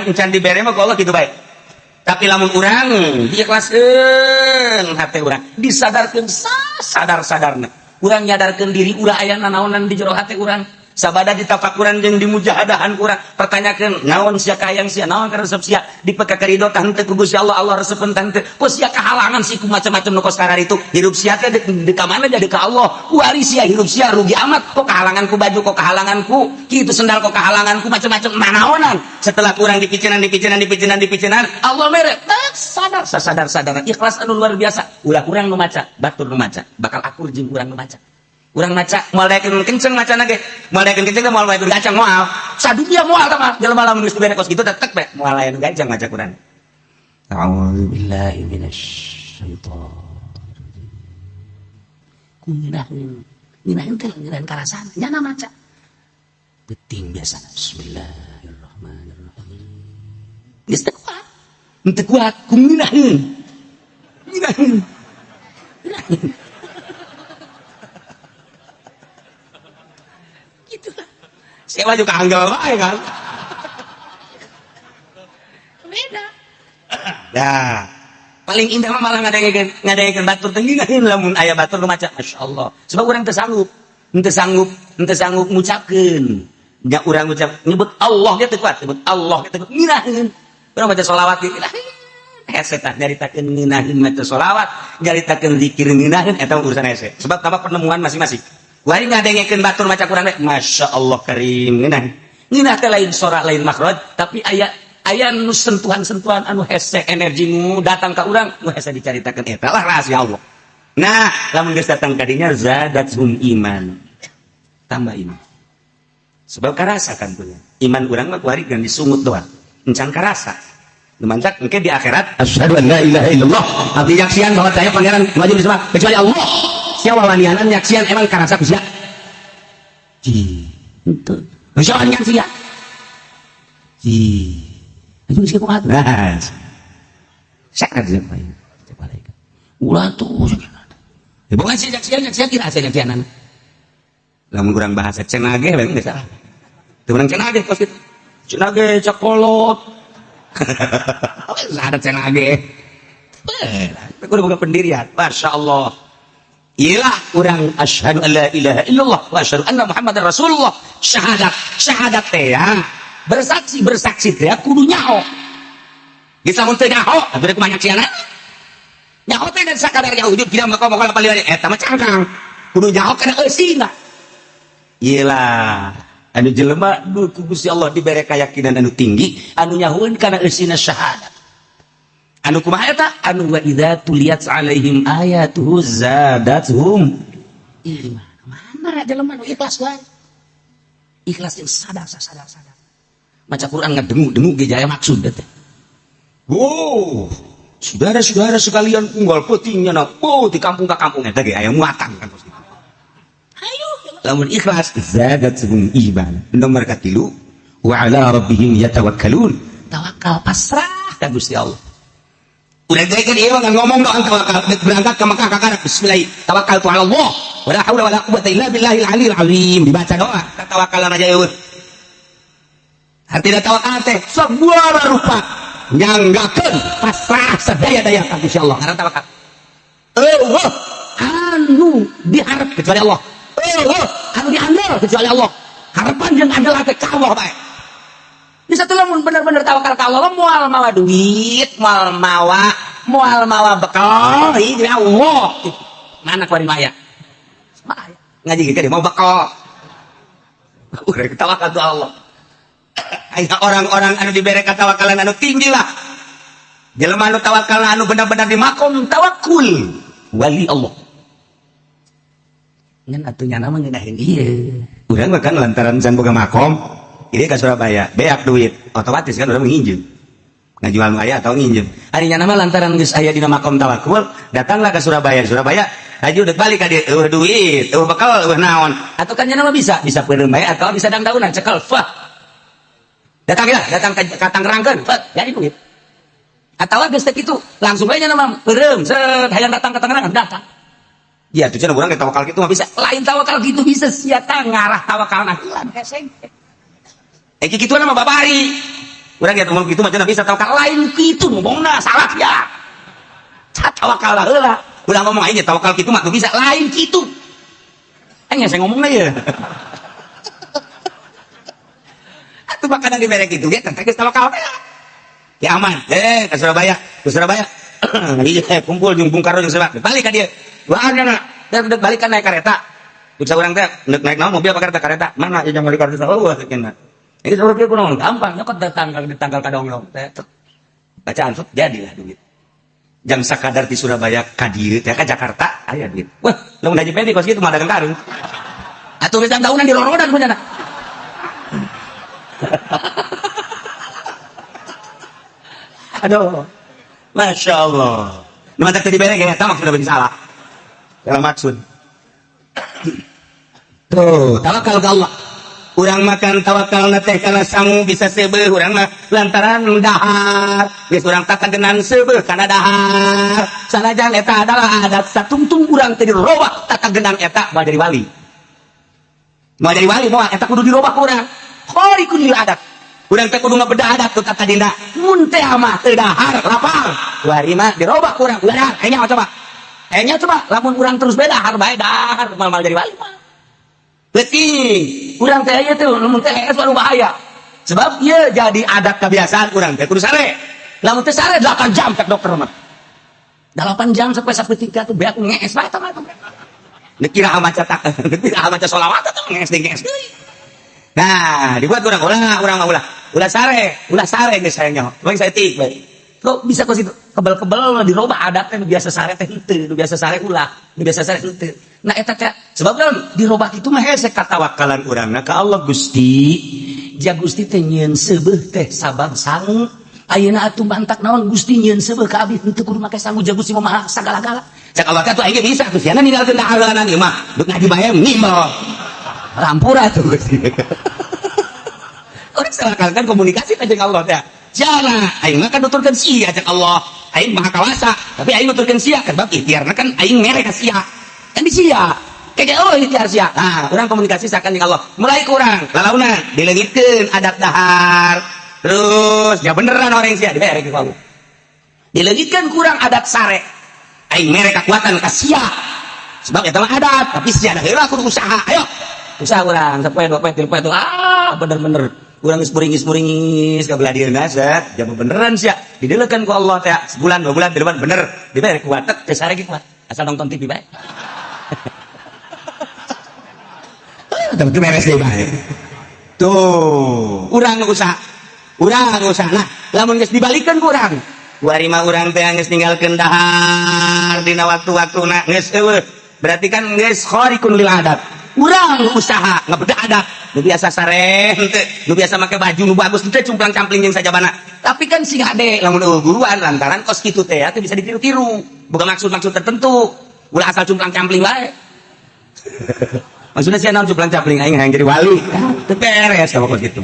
urang encan dibere mah ku Allah kitu bae. Tapi lamun urang diikhlaskeun hate urang, disadarkeun sadar-sadarna. Urang nyadarkeun diri ulah aya nanaonan di jero hate urang. Sabada ditafakuran jeung dimujahadahan kurang pertanyakeun naon sia kahayang sia naon karesep sia dipeka karido tante ku Gusti Allah Allah resepkeun tante ku sia kahalangan si ku macam-macam nu kos karar itu hirup sia teh di ka mana jadi ka Allah wari sia hirup sia rugi amat kok kahalangan ku baju kok kahalangan ku kitu sendal kok kahalangan ku macam-macam manaonan setelah kurang dipikiran Allah mere sadar ikhlas anu luar biasa ulah kurang nu maca batur nu maca bakal akur jeung kurang nu maca. Urang maca moal daekeun kenceng macana ge moal daekeun kenceng moal daekeun gacang moal sadunya moal tah mah jelema lamun geus dibere kos kitu tetep bae moal lain gacang maca Quran. A'udzu billahi minasyaitonir rajim. Nginahin teh nginahin karasan nyana maca penting biasa bismillahirrahmanirrahim geus teu kuat henteu kuat nginahin siapa juga anggal wae kan beda nah paling indah mah malah ngadaekeun batur tenggingahin lamun aya batur nu maca masyaallah sebab urang teu sanggup ngucapkeun nya urang ngucap nyebut Allah ge teu kuat nyebut Allah ge teu nginahin urang maca sholawat ge hese tah nyaritakeun nginahin maca sholawat nyaritakeun zikir nginahin eta urusan hese sebab tambah penemuan masing-masing. Wari ngadengekeun batur maca Quran teh Masya Allah karim ngeunah teh lain sora lain makhraj tapi aya nu sentuhan-sentuhan anu hese energimu datang ka urang nu hese dicaritakeun eta lah rahasia Allah. Nah lamun geus datang ka dinya zadatsum iman tambah iman sebab karasa kan punya iman urang mah kuari gan disungut doang encan karasa nu mancak engke di akhirat asyhadu an la ilaha illallah abdi yaksian bahwa saya pangeran maju disembah kecuali Allah. Siapa walianan nyaksian emang karasa ku sia ji henteu siapa nyaksian ji anu geus kuat nah sakit siapa ini coba lagi ulah tuh bukan si nyaksian kira asa nyaksianan lamun kurang bahasa cenage bae geus salah teu urang cenage kos kitu cenage cakolot ada cenage kudu boga pendirian masyaallah. Iyalah orang asyhadu an la ilaha illallah wa asyhadu anna muhammadar rasulullah syahadat teh ya bersaksi teh kudu nyaho bisa mun teu nyaho abdi kumaha nyaksiana nyaho teh dan sakadarnya wujud kira maka moal palingnya eta mah cangkang kudu nyaho kana eusina iyalah anu jelema nu ku Gusti Allah dibere kayakinan anu tinggi anu nyahoeun kana eusina syahadat anu kumaha eta anu wa idza tuliyat alaihim ayatuhu zadatuhum iman mana jelema nu ikhlas wae ikhlas yang sadar maca Quran ngadengu ge jaya maksud teh oh saudara-saudara sekalian unggal peutingnya na oh di kampung ka kampung eta ge aya muatan kan pasti ayo lamun ikhlas zadatuhum iman nomor 3 wa ala rabbihim yatawakkalun tawakal pasrah ka Gusti Allah. Udah kan iya kan ngomong doang tawakal berangkat ke Mekah kakak bismillah tawakkaltu ala Allah wala haula wala quwwata illa billahil aliyil azim dibaca doa tawakal aja eueuh artinya tawakal teh sebuah rupa nyanggakeun pasrah sadaya-daya ka Gusti Allah ngaran tawakal anu diharap kecuali Allah anu diandal kecuali Allah harapan jeung andal teh ka Allah bae bisa tuh lamun bener-bener tawakal ka Allah moal mawa duit moal mawa bekal ini Allah mana kuari maya ngaji gitu mau bekal udah tawakal ke Allah aya orang-orang anu dibere katawakalan anu tinggi lah jelema anu tawakal anu benar-benar di makom tawakul wali Allah ngan atunya nama ngeunaheun ieu urang mah kan lantaran can boga makom ini ke Surabaya, beak duit, otomatis kan udah menginjem, ngajual aya atau nginjem. Harinya nama lantaran geus aya dina makom tawakul, datanglah ke Surabaya, haji udah balik ka dieu, duit, bekal, naon. Atau kan nama bisa peureum bae atau bisa dangdaunan cekel, fah. Datang ka Tangerangkeun, fah, jadi duit. Atau geus teh kitu, langsung bae nama peureum, set hayang datang ka Tangerang, datang. Ya, tuh cenah urang tawakal kitu mah bisa. Lain tawakal kitu bisa sia tah ngarah tawakalna hilang heseng. Kitu nama babari Urang ya ngomong kitu macam bisa tawakal lain kitu ngomongna salah ya. Tawakal lah heula. Urang ngomong aja tawakal kitu mah bisa lain kitu. Anya saya ngomongna ya. Atuh makanan di merek itu dia tentang tawakal teh. Ya aman. Ke Surabaya. Iya kumpul jeung Bung Karno jeung sebab. Balik ka dia. Waana na. Balik ka naik kereta. Bisa orang teh naik naon mobil apa kereta? Mana yang balik kereta? Oh, cenah. Ini kalau dia kurang gampang, nyokot di tanggal kadong-dong. Bacaan sok jadilah duit. Jam sakadar di Surabaya ka dieu teh ka Jakarta aya duit. Wah, lamun haji pedi kos kitu mah dagang karung. Atuh geus tahunan di lorodan punyana. Aduh. Masya Allah. Nu mantap tadi bereng ya, tamak sudah berarti salah. Salah maksud. Tuh, tawakal ke Allah. Urang makan tawakal teh kana sangu bisa sebeuh urang mah lantaran dahar geus urang tatagenan sebeuh kana dahar sanajan eta adalah adat satungtung urang teh dirobah tatagenan eta moal jadi wali moal eta kudu dirobah urang hori kudu adat urang teh kudu ngabedah adat teu tata dina mun teh mah teu dahar lapang wari mah dirobah urang ulah enya coba lamun urang terus beda dahar bae dahar moal jadi wali mah urang teh aya teh lamun teh baru bahaya. Sebab ieu jadi adat kebiasaan urang teh kudu sare. Lamun teh sare 8 jam cek dokter mah. 8 jam sampai sapeutiga tuh beak ngees bae eta mah. Dikira maca sholawat atau ngees deui. Nah, dibuat urang ulah sare geus sayangnya. Bang saya tik bae. Kok bisa kok situ kebel-kebel dirobah adatnya biasa sare teh henteu, biasa sare ulah, biasa sare henteu. Nah eta teh sebab naon dirobah itu mah hese katawakalan urangna ka Allah Gusti. Ja Gusti teh nyieun seubeuh teh sabab sangu. Ayeuna atuh bantak naon Gusti nyieun seubeuh ka abdi henteu kudu make sangu ja Gusti mah sagala-gala. Cak Allah teh aing bisa tuh siana ninggalkeun dahareunana ieu mah duk ngaji bae nimbal. Rampura tuh Gusti. Urang salakalkan komunikasi ka jeung Allah teh. Jana, aing mah kan nuturkeun sia cak Allah. Aing maha kawasa, tapi aing nuturkeun sia kan bab ikhtiarna kan aing mere ka sia. Kan di sia. Kayak Allah ikhtiar sia. Nah, urang komunikasi sakan jeung Allah. Mulai kurang lalauna dileungitkeun adat dahar. Terus ya beneran orang sia dibere ku Allah. Dileungitkeun kurang adat sare. Aing mere kakuatan ka sia. Sebab eta mah adat, tapi sia da heula kudu usaha. Ayo. Usaha urang sapoe 2 poe 3 poe tuh. Bener-bener urang geus muringis ka belah dieuna set jam beneran sia didelekeun ku Allah teh sebulan 2 bulan 3 bulan bener dibere kuat teh sare ge kuat asal nonton TV bae tapi beres deh bae tuh urang usaha nah lamun geus dibalikeun ku urang kuari mah urang teh geus ninggalkeun dahar dina waktu-waktuna geus eueuh berarti kan geus khariqun lil adat urang usaha ngabedah adat nu biasa sare henteu nu biasa make baju nu bagus teh cumplang-campling jeung sajabana tapi kan sing hade lamun guruan lantaran kos kitu teh teh bisa ditiru-tiru bukan maksud tertentu ulah asal cumplang-campling wae maksudnya sia naon cumplang-campling aing hayang jadi wali teu beres kalau kos kitu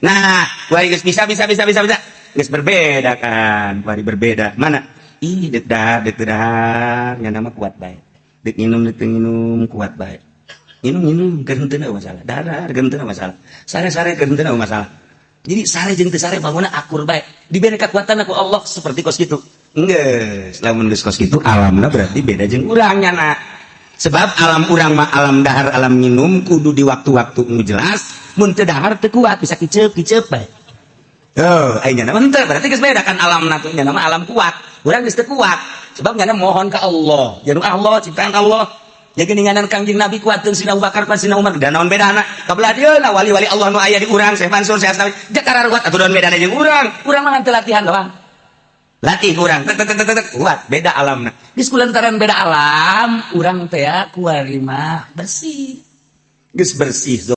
nah kuari geus bisa geus berbeda kan kuari berbeda mana ih deuk dahar nya nama kuat bae deuk nginum kuat bae minum keur henteu masalah dahar keur henteu masalah sare-sare keur henteu masalah jadi sare jeung teu sare bangunna akur bae dibere kekuatan aku Allah seperti kos kitu geus lamun geus kos kitu alamna berarti beda jeung urang nyana sebab alam urang mah alam dahar alam minum kudu di waktu-waktu nu jelas mun teu dahar teu kuat bisa kiceup bae oh aya nyana henteu berarti geus beda kan alamna teh nyana mah alam kuat urang geus teu kuat sebab nyana mohon ka Allah jeung Allah ciptaan Allah jadi ninganan Kangjeng Nabi kuatkeun Sina Abu Bakar kan Sina Umar da naon bedana kabelah dieuna wali-wali Allah nu aya di urang Syekh Mansur Syekh Asnawi jakar kuat atuh naon bedana jeung urang mah teu latihan doang latih urang kuat beda alamna geus kulantaran beda alam urang teh kuari mah bersih geus bersih